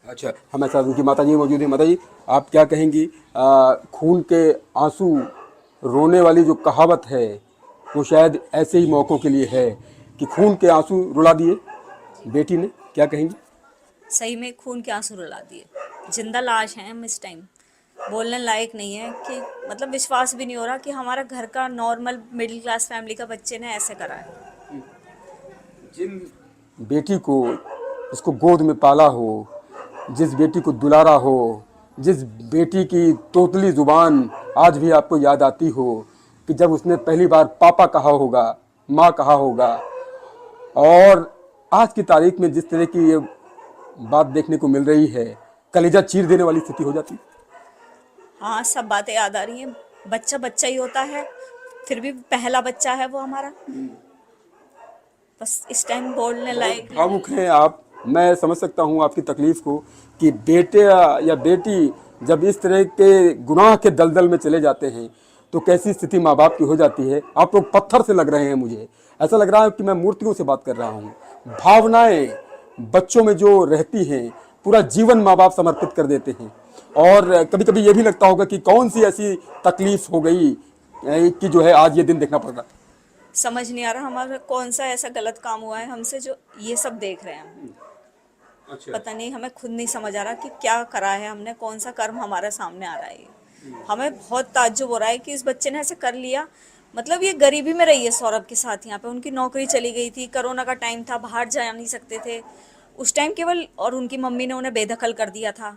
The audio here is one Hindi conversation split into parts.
अच्छा, हमारे साथ उनकी माता जी मौजूद है। माता जी, आप क्या कहेंगी? खून के आंसू रोने वाली जो कहावत है, वो शायद ऐसे ही मौक़ों के लिए है कि खून के आंसू रुला दिए बेटी ने। क्या कहेंगी? सही में खून के आंसू रुला दिए। जिंदा लाश हैं हम इस टाइम, बोलने लायक नहीं है कि मतलब विश्वास भी नहीं हो रहा कि हमारा घर का नॉर्मल मिडिल क्लास फैमिली का बच्चे ने ऐसे करा है। जिन बेटी को, जिसको गोद में पाला हो, जिस बेटी को दुलारा हो, जिस बेटी की तोतली ज़ुबान आज भी आपको याद आती हो कि जब उसने पहली बार पापा कहा होगा, माँ कहा होगा, और आज की तारीख में जिस तरह की ये बात देखने को मिल रही है, कलेजा चीर देने वाली स्थिति हो जाती है। हाँ, सब बातें याद आ रही हैं। बच्चा बच्चा ही होता है, फिर भी पहला बच्चा है वो हमारा। बस इस टाइम बोलने बहुत लायक नहीं भावुक है। हैं आप। मैं समझ सकता हूँ आपकी तकलीफ को कि बेटे या बेटी जब इस तरह के गुनाह के दलदल में चले जाते हैं तो कैसी स्थिति माँ बाप की हो जाती है। आप लोग पत्थर से लग रहे हैं, मुझे ऐसा लग रहा है कि मैं मूर्तियों से बात कर रहा हूँ। भावनाएं बच्चों में जो रहती हैं, पूरा जीवन माँ बाप समर्पित कर देते हैं। और कभी कभी ये भी लगता होगा कि कौन सी ऐसी तकलीफ हो गई कि जो है आज ये दिन देखना पड़ रहा है। समझ नहीं आ रहा हमारा कौन सा ऐसा गलत काम हुआ है हमसे जो ये सब देख रहे हैं हम। अच्छा। पता नहीं, हमें खुद नहीं समझ आ रहा कि क्या करा है हमने, कौन सा कर्म हमारे सामने आ रहा है ये। हमें बहुत ताज्जुब हो रहा है कि इस बच्चे ने ऐसे कर लिया। मतलब ये गरीबी में रही है सौरभ के साथ, यहाँ पे उनकी नौकरी चली गई थी, कोरोना का टाइम था, बाहर जा नहीं सकते थे उस टाइम केवल, और उनकी मम्मी ने उन्हें बेदखल कर दिया था।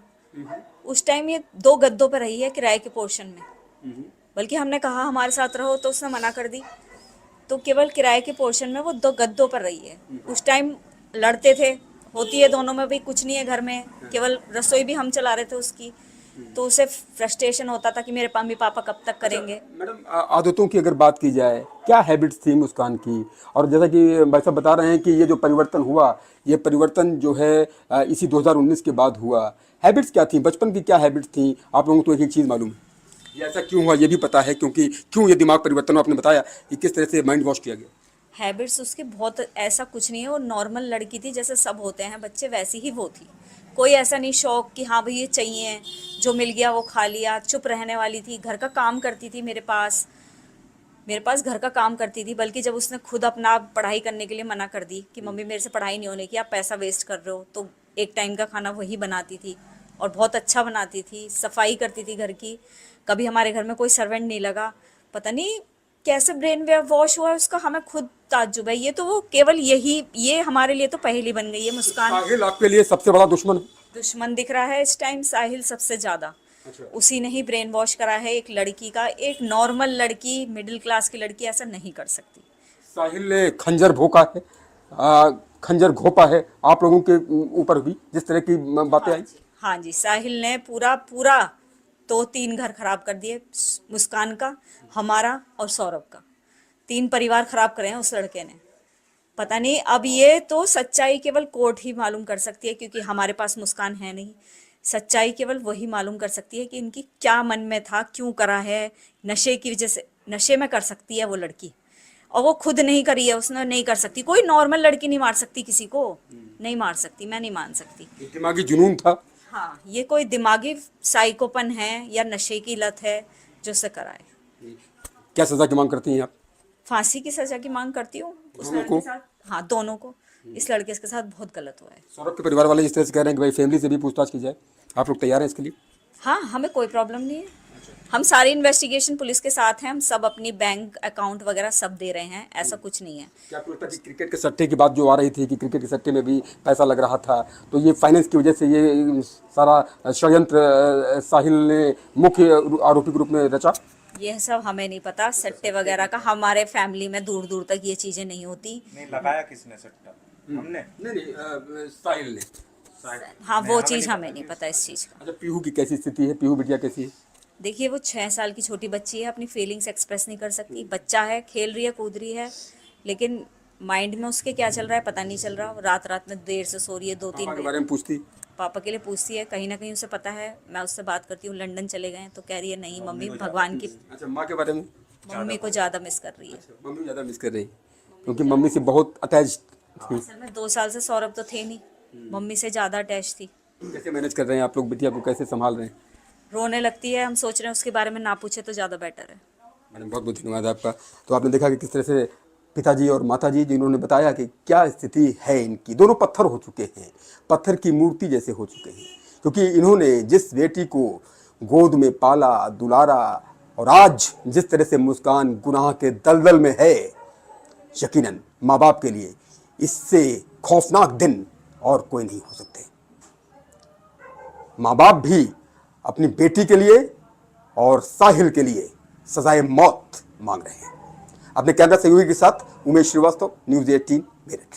उस टाइम ये 2 गद्दों पर रही है किराए के पोर्शन में। बल्कि हमने कहा हमारे साथ रहो तो उसने मना कर दी। तो केवल किराए के पोर्शन में वो 2 गद्दों पर रही है। उस टाइम लड़ते थे, होती है दोनों में भी, कुछ नहीं है घर में, केवल रसोई भी हम चला रहे थे उसकी। तो उसे फ्रस्ट्रेशन होता था कि मेरे मम्मी पापा कब तक करेंगे। मैडम, आदतों की अगर बात की जाए, क्या हैबिट्स थी मुस्कान की? और जैसा कि भाई साहब बता रहे हैं कि ये जो परिवर्तन हुआ, ये परिवर्तन जो है इसी 2019 के बाद हुआ। हैबिट्स क्या थी, बचपन की क्या हैबिट्स थी? आप लोगों को तो एक एक चीज़ मालूम है, ये ऐसा क्यों हुआ ये भी पता है, क्योंकि क्यों ये दिमाग परिवर्तन आपने बताया कि किस तरह से माइंड वॉश किया गया। हैबिट्स उसकी बहुत, ऐसा कुछ नहीं है, वो नॉर्मल लड़की थी जैसे सब होते हैं बच्चे, वैसी ही वो थी। कोई ऐसा नहीं शौक कि हाँ भाई ये चाहिए, जो मिल गया वो खा लिया। चुप रहने वाली थी, घर का काम करती थी मेरे पास घर का काम करती थी। बल्कि जब उसने खुद अपना पढ़ाई करने के लिए मना कर दी कि मम्मी मेरे से पढ़ाई नहीं होने की, आप पैसा वेस्ट कर रहे हो, तो एक टाइम का खाना वही बनाती थी और बहुत अच्छा बनाती थी, सफाई करती थी घर की। कभी हमारे घर में कोई सर्वेंट नहीं लगा। पता नहीं कैसे ब्रेन वेव वॉश हुआ है उसका, हमें खुद ताज्जुब है। ये तो वो केवल यही, ये हमारे लिए तो पहेली बन गई है मुस्कान। साहिल आपके लिए सबसे बड़ा दुश्मन है? दुश्मन दिख रहा है इस टाइम साहिल सबसे ज्यादा। अच्छा। उसी ने ही ब्रेन वॉश करा है एक लड़की का। एक नॉर्मल लड़की, मिडिल क्लास की लड़की ऐसा नहीं कर सकती। साहिल ने खंजर भोंका है, खंजर घोंपा है आप लोगों के ऊपर भी, जिस तरह की बातें हाँ आई। जी, हाँ जी, साहिल ने पूरा पूरा 2-3 घर खराब कर दिए। मुस्कान का, हमारा और सौरभ का, 3 परिवार खराब करे हैं उस लड़के ने। पता नहीं, अब ये तो सच्चाई केवल कोर्ट ही मालूम कर सकती है, क्योंकि हमारे पास मुस्कान है नहीं। सच्चाई केवल वही मालूम कर सकती है कि इनकी क्या मन में था, क्यों करा है। नशे की वजह से, नशे में कर सकती है वो लड़की, और वो खुद नहीं करी है, उसने नहीं कर सकती। कोई नॉर्मल लड़की नहीं मार सकती किसी को, नहीं मार सकती, मैं नहीं मान सकती। एक दिमागी जुनून था। हाँ, ये कोई दिमागी साइकोपन है या नशे की लत है जो से कराए। क्या सजा की मांग करती हैं आप? फांसी की सजा की मांग करती हूँ उस दोनों लड़के को? के साथ। हाँ, दोनों को। इस लड़के के साथ बहुत गलत हुआ है। सौरभ के परिवार वाले जिस तरह से कह रहे हैं कि भाई फैमिली से भी पूछताछ की जाए, आप लोग तैयार हैं इसके लिए? हाँ, हमें कोई प्रॉब्लम नहीं है। हम सारी इन्वेस्टिगेशन पुलिस के साथ हैं, हम सब अपनी बैंक अकाउंट वगैरह सब दे रहे हैं, ऐसा कुछ नहीं है। क्या आपको लगता है कि क्रिकेट के सट्टे की बात जो आ रही थी कि क्रिकेट के सट्टे में भी पैसा लग रहा था, तो ये फाइनेंस की वजह से ये सारा षड्यंत्र साहिल ने मुख्य आरोपी के रूप में रचा? यह सब हमें नहीं पता, सट्टे वगैरह का हमारे फैमिली में दूर दूर तक ये चीजें नहीं होती। नहीं लगाया किसने सट्टा? हमने। नहीं, साहिल ने। हाँ, नहीं, वो हमें चीज नहीं हमें पता नहीं कि पता इस चीज का। अच्छा, पीहू की कैसी स्थिति है? पीहू बिटिया कैसी है? देखिए, वो 6 साल की छोटी बच्ची है, अपनी फीलिंग्स एक्सप्रेस नहीं कर सकती। बच्चा है, खेल रही है, कूद रही है, लेकिन माइंड में उसके क्या चल रहा है पता नहीं चल रहा। रात रात में देर से सो रही है, 2-3 पापा के बजे। बारे में पूछती? पापा के लिए पूछती है, कहीं ना कहीं उसे पता है। मैं उससे बात करती हूँ, लंदन चले गए हैं, तो कह रही है नहीं मम्मी, भगवान की, अच्छा, माँ के बारे में? मम्मी को ज़्यादा मिस कर रही है। मम्मी ज़्यादा मिस कर रही, क्योंकि मम्मी से बहुत अटैच थी। असल में 2 साल से सौरभ तो थे नहीं, मम्मी से ज़्यादा अटैच थी। कैसे मैनेज कर रहे हैं आप लोग, बिटिया को कैसे संभाल रहे हैं? रोने लगती है, हम सोच रहे हैं उसके बारे में ना पूछे तो ज़्यादा बेटर है। मैडम बहुत बहुत धन्यवाद आपका। तो आपने देखा कि किस तरह से पिताजी और माताजी जिन्होंने बताया कि क्या स्थिति है इनकी, दोनों पत्थर हो चुके हैं, पत्थर की मूर्ति जैसे हो चुके हैं, क्योंकि इन्होंने जिस बेटी को गोद में पाला दुलारा और आज जिस तरह से मुस्कान गुनाह के दलदल में है, यकीनन माँ बाप के लिए इससे खौफनाक दिन और कोई नहीं हो सकते। माँ बाप भी अपनी बेटी के लिए और साहिल के लिए सजाए मौत मांग रहे हैं। अपने कैमरा सहयोगी के साथ उमेश श्रीवास्तव, न्यूज़ 18 मेरठ।